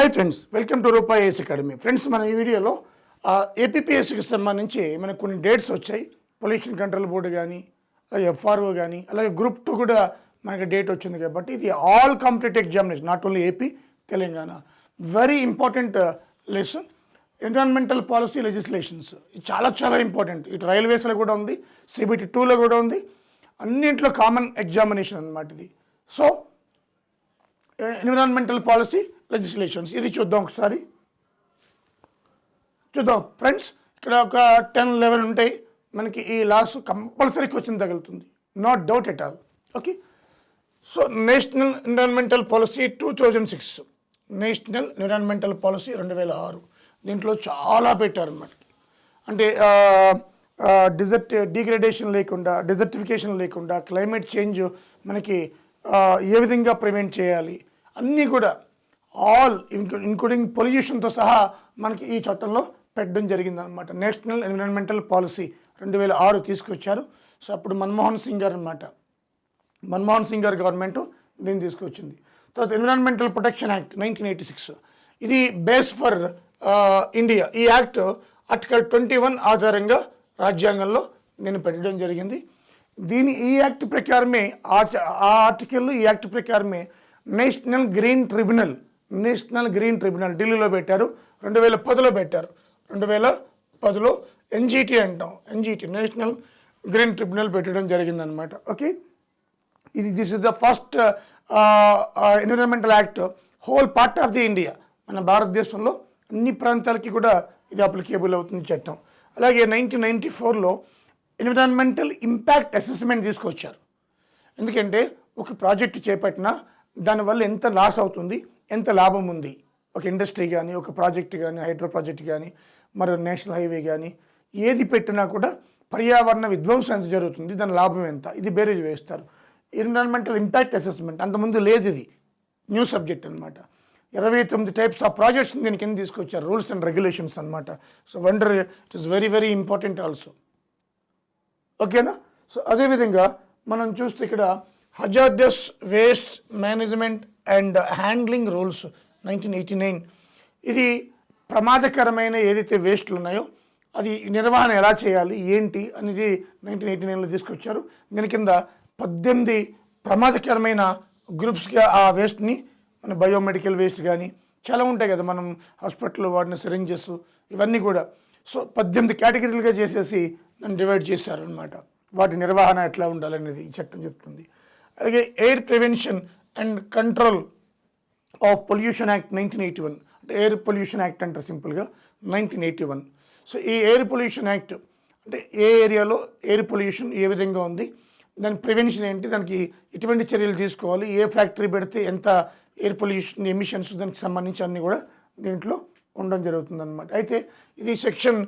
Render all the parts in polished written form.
Hi friends, welcome to రూపాయి as academy. Friends, మన ఈ వీడియోలో ఏపీపీఎస్సికి సంబంధించి మనకు కొన్ని డేట్స్ వచ్చాయి. పొల్యూషన్ కంట్రోల్ బోర్డు కానీ, అలాగే ఎఫ్ఆర్ఓ కానీ, అలాగే గ్రూప్ 2 కూడా మనకి డేట్ వచ్చింది. కాబట్టి ఇది all complete examination, not only AP, Telangana. Very important lesson. Environmental policy legislations ఇది చాలా ఇంపార్టెంట్. ఇటు రైల్వేస్లో కూడా ఉంది, CBT 2లో కూడా ఉంది, అన్నింటిలో కామన్ ఎగ్జామినేషన్ అన్నమాట ఇది. సో ఎన్విరాన్మెంటల్ పాలసీ లెజిస్లేషన్స్ ఇది చూద్దాం ఒకసారి. చూద్దాం ఫ్రెండ్స్, ఇక్కడ ఒక 10-11 ఉంటాయి. మనకి ఈ లాస్ కంపల్సరీ క్వశ్చన్ తగులుతుంది, not doubt at all. Okay, so national environmental policy 2006, national environmental policy 2006. దీంట్లో చాలా పెట్టారు మనకి. అంటే డిగ్రేడేషన్ లేకుండా, డిజర్టిఫికేషన్ లేకుండా, క్లైమేట్ చేంజ్ మనకి ఏ విధంగా ప్రివెంట్ చేయాలి అన్నీ కూడా ఆల్ ఇంక్లూడింగ్ పొల్యూషన్తో సహా మనకి ఈ చట్టంలో పెట్టడం జరిగిందనమాట. నేషనల్ ఎన్విరాన్మెంటల్ పాలసీ 2006 తీసుకొచ్చారు. సో అప్పుడు మన్మోహన్ సింగ్ గారు అనమాట, మన్మోహన్ సింగ్ గారు గవర్నమెంట్ దీన్ని తీసుకొచ్చింది. తర్వాత ఎన్విరాన్మెంటల్ ప్రొటెక్షన్ యాక్ట్ 1986, ఇది బేస్ ఫర్ ఇండియా. ఈ యాక్ట్ ఆర్టికల్ 21 ఆధారంగా రాజ్యాంగంలో నేను పెట్టడం జరిగింది. ఈ యాక్ట్ ప్రకారమే ఈ యాక్ట్ ప్రకారమే నేషనల్ గ్రీన్ ట్రిబ్యునల్ ఢిల్లీలో పెట్టారు. 2010లో పెట్టారు. 2010లో NGT అంటాం, NGT నేషనల్ గ్రీన్ ట్రిబ్యునల్ పెట్టడం జరిగిందనమాట. Okay, this is the first environmental act whole part of the India. మన భారతదేశంలో అన్ని ప్రాంతాలకి కూడా ఇది అప్లికేబుల్ అవుతుంది చట్టం. అలాగే 1994లో ఎన్విరాన్మెంటల్ ఇంపాక్ట్ అసెస్మెంట్ తీసుకొచ్చారు. ఎందుకంటే ఒక ప్రాజెక్టు చేపట్టినా దానివల్ల ఎంత లాస్ అవుతుంది, ఎంత లాభం ఉంది, ఒక ఇండస్ట్రీ కానీ, ఒక ప్రాజెక్ట్ కానీ, హైడ్రో ప్రాజెక్ట్ కానీ, మరో నేషనల్ హైవే కానీ, ఏది పెట్టినా కూడా పర్యావరణ విధ్వంసం ఎంత జరుగుతుంది, దాని లాభం ఎంత, ఇది బేరేజ్ వేస్తారు. ఎన్విరాన్మెంటల్ ఇంపాక్ట్ అసెస్మెంట్ అంతకుముందు లేదు, ఇది న్యూ సబ్జెక్ట్ అనమాట. 29 టైప్స్ ఆఫ్ ప్రాజెక్ట్స్ దీని కింద తీసుకొచ్చారు, రూల్స్ అండ్ రెగ్యులేషన్స్ అనమాట. So wonder, it is very important also. ఓకేనా? సో అదేవిధంగా మనం చూస్తే ఇక్కడ hazardous waste management and handling rules 1989. ఇది ప్రమాదకరమైన ఏదైతే వేస్ట్లు ఉన్నాయో అది నిర్వహణ ఎలా చేయాలి ఏంటి అనేది 1989లో తీసుకొచ్చారు. దీని కింద 18 ప్రమాదకరమైన గ్రూప్స్గా ఆ వేస్ట్ని, మన బయోమెడికల్ వేస్ట్ కానీ చాలా ఉంటాయి కదా, మనం హాస్పిటల్లో వాడిన సిరింజెస్ ఇవన్నీ కూడా. సో 18 కేటగిరీలుగా చేసేసి దాన్ని డివైడ్ చేశారు అనమాట. వాటి నిర్వహణ ఎట్లా ఉండాలనేది ఈ చట్టం చెప్తుంది. అలాగే air prevention and control of pollution act 1981, అంటే ఎయిర్ పొల్యూషన్ యాక్ట్ అంటారు సింపుల్గా, 1981. సో ఈ ఎయిర్ పొల్యూషన్ యాక్ట్ అంటే ఏ ఏరియాలో ఎయిర్ పొల్యూషన్ ఏ విధంగా ఉంది, దాని ప్రివెన్షన్ ఏంటి, దానికి ఎటువంటి చర్యలు తీసుకోవాలి, ఏ ఫ్యాక్టరీ పెడితే ఎంత ఎయిర్ పొల్యూషన్ ఎమిషన్స్, దానికి సంబంధించి అన్నీ కూడా దీంట్లో ఉండడం జరుగుతుంది అనమాట. అయితే ఇది సెక్షన్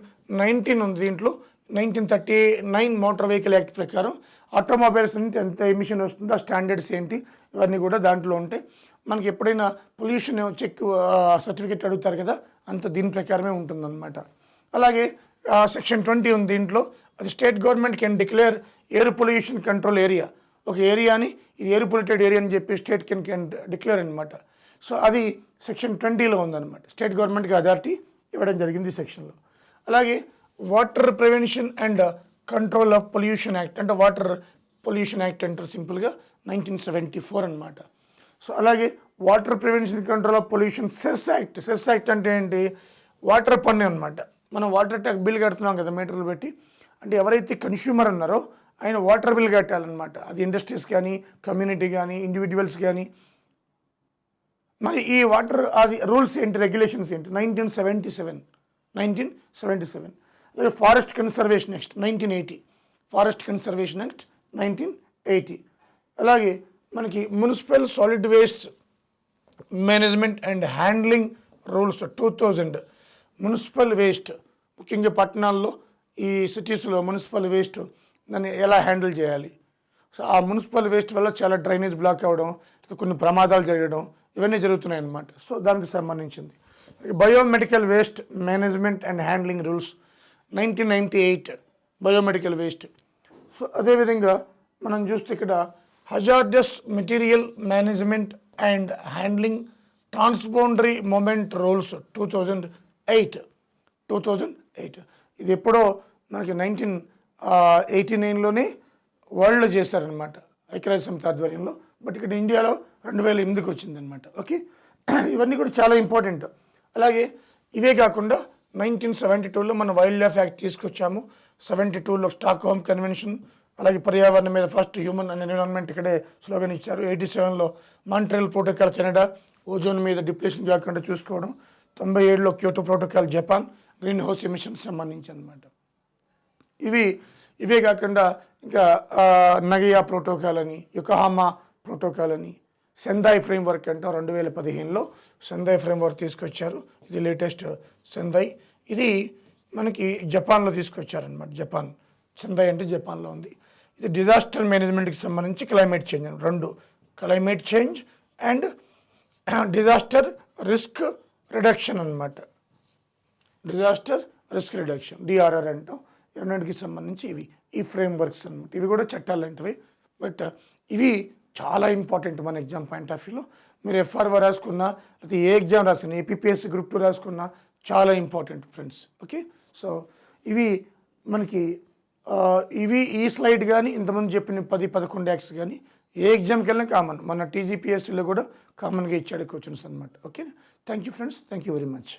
19 ఉంది దీంట్లో. 1939 మోటార్ వెహికల్ యాక్ట్ ప్రకారం ఆటోమొబైల్స్ నుంచి ఎంత ఎమిషన్ వస్తుందో ఆ స్టాండర్డ్స్ ఏంటి ఇవన్నీ కూడా దాంట్లో ఉంటాయి. మనకి ఎప్పుడైనా పొల్యూషన్ చెక్ సర్టిఫికేట్ అడుగుతారు కదా, అంత దీని ప్రకారమే ఉంటుందన్నమాట. అలాగే సెక్షన్ 20 ఉంది దీంట్లో. అది state government can declare air pollution control area, ఒక ఏరియాని ఇది ఎయిర్ పొల్యూటెడ్ ఏరియా అని చెప్పి స్టేట్ కెన్ డిక్లేర్ అనమాట. సో అది సెక్షన్ 20లో ఉందన్నమాట. స్టేట్ గవర్నమెంట్కి అథారిటీ ఇవ్వడం జరిగింది ఈ సెక్షన్లో. అలాగే water prevention and control of pollution act, అంటే వాటర్ పొల్యూషన్ యాక్ట్ అంటారు సింపుల్గా, 1974 అనమాట. సో అలాగే water prevention control of pollution cess act అంటే ఏంటి, వాటర్ పన్ను అనమాట. మనం వాటర్ ట్యాక్ బిల్ కడుతున్నాం కదా మీటర్లు పెట్టి, అంటే ఎవరైతే కన్స్యూమర్ ఉన్నారో ఆయన వాటర్ బిల్ కట్టాలన్నమాట. అది ఇండస్ట్రీస్ కానీ, కమ్యూనిటీ కానీ, ఇండివిజువల్స్ కానీ. మరి ఈ వాటర్ అది రూల్స్ ఏంటి, రెగ్యులేషన్స్ ఏంటి, 1977. అలాగే forest conservation act 1980, forest conservation act 1980. అలాగే మనకి municipal solid waste management and handling rules 2000. Municipal waste, ముఖ్యంగా పట్టణాల్లో, ఈ సిటీస్లో మున్సిపల్ వేస్ట్ దాన్ని ఎలా హ్యాండిల్ చేయాలి. సో ఆ మున్సిపల్ వేస్ట్ వల్ల చాలా డ్రైనేజ్ బ్లాక్ అవ్వడం, కొన్ని ప్రమాదాలు జరగడం ఇవన్నీ జరుగుతున్నాయి అన్నమాట. సో దానికి సంబంధించింది. Biomedical waste management and handling rules 1998, biomedical waste. So అదేవిధంగా మనం చూస్తే ఇక్కడ hazardous material management and handling transboundary movement rules 2008 ఇది ఎప్పుడో మనకి 1989లోనే వరల్డ్లో చేశారనమాట, ఐక్యరాజ్య సమితి ఆధ్వర్యంలో. బట్ ఇక్కడ ఇండియాలో 2008కి వచ్చిందనమాట. ఓకే, ఇవన్నీ కూడా చాలా ఇంపార్టెంట్. అలాగే ఇవే కాకుండా 1972లో మన వైల్డ్ లైఫ్ యాక్ట్ తీసుకొచ్చాము. 72లో స్టాక్ హోమ్ కన్వెన్షన్, అలాగే పర్యావరణం మీద ఫస్ట్ హ్యూమన్ అండ్ ఎన్విరాన్మెంట్ ఇక్కడే స్లోగన్ ఇచ్చారు. 87లో మాంట్రియల్ ప్రోటోకాల్ కెనడా, ఓజోన్ మీద డిప్లేషన్ కాకుండా చూసుకోవడం. 97లో Kyoto protocol Japan, green house emissions సంబంధించి అనమాట. ఇవే కాకుండా ఇంకా నగయా ప్రోటోకాల్ అని, యొకోహామా ప్రోటోకాల్ అని, సెందాయ్ ఫ్రేమ్వర్క్ అంటాం. 2015లో సెందాయ్ ఫ్రేమ్వర్క్ తీసుకొచ్చారు. ఇది లేటెస్ట్ సెందాయ్. ఇది మనకి జపాన్లో తీసుకొచ్చారనమాట. జపాన్ సెందాయ్ అంటే జపాన్లో ఉంది. ఇది డిజాస్టర్ మేనేజ్మెంట్కి సంబంధించి క్లైమేట్ చేంజ్ అని, రెండు, climate change and disaster risk reduction అనమాట. డిజాస్టర్ రిస్క్ రిడక్షన్, డిఆర్ఆర్ అంటాం. ఈ రెండింటికి సంబంధించి ఈ ఫ్రేమ్వర్క్స్ అనమాట. ఇవి కూడా చట్టాలు లాంటివి. బట్ ఇవి చాలా ఇంపార్టెంట్ మన ఎగ్జామ్ పాయింట్ ఆఫ్ వ్యూలో. మీరు ఎఫ్ఆర్ఓ రాసుకున్నా, లేకపోతే ఏ ఎగ్జామ్ రాసుకున్నా, ఏపీఎస్సీ గ్రూప్ 2 రాసుకున్నా చాలా ఇంపార్టెంట్ ఫ్రెండ్స్. ఓకే, సో ఇవి మనకి ఈ స్లైడ్ కానీ ఇంతమంది చెప్పిన 10-11 యాక్ట్స్ కానీ ఏ ఎగ్జామ్కి వెళ్ళినా కామన్. మన టీజీపీఎస్సీలో కూడా కామన్గా ఇచ్చాడు క్వశ్చన్స్ అనమాట. Okay, thank you friends, thank you very much.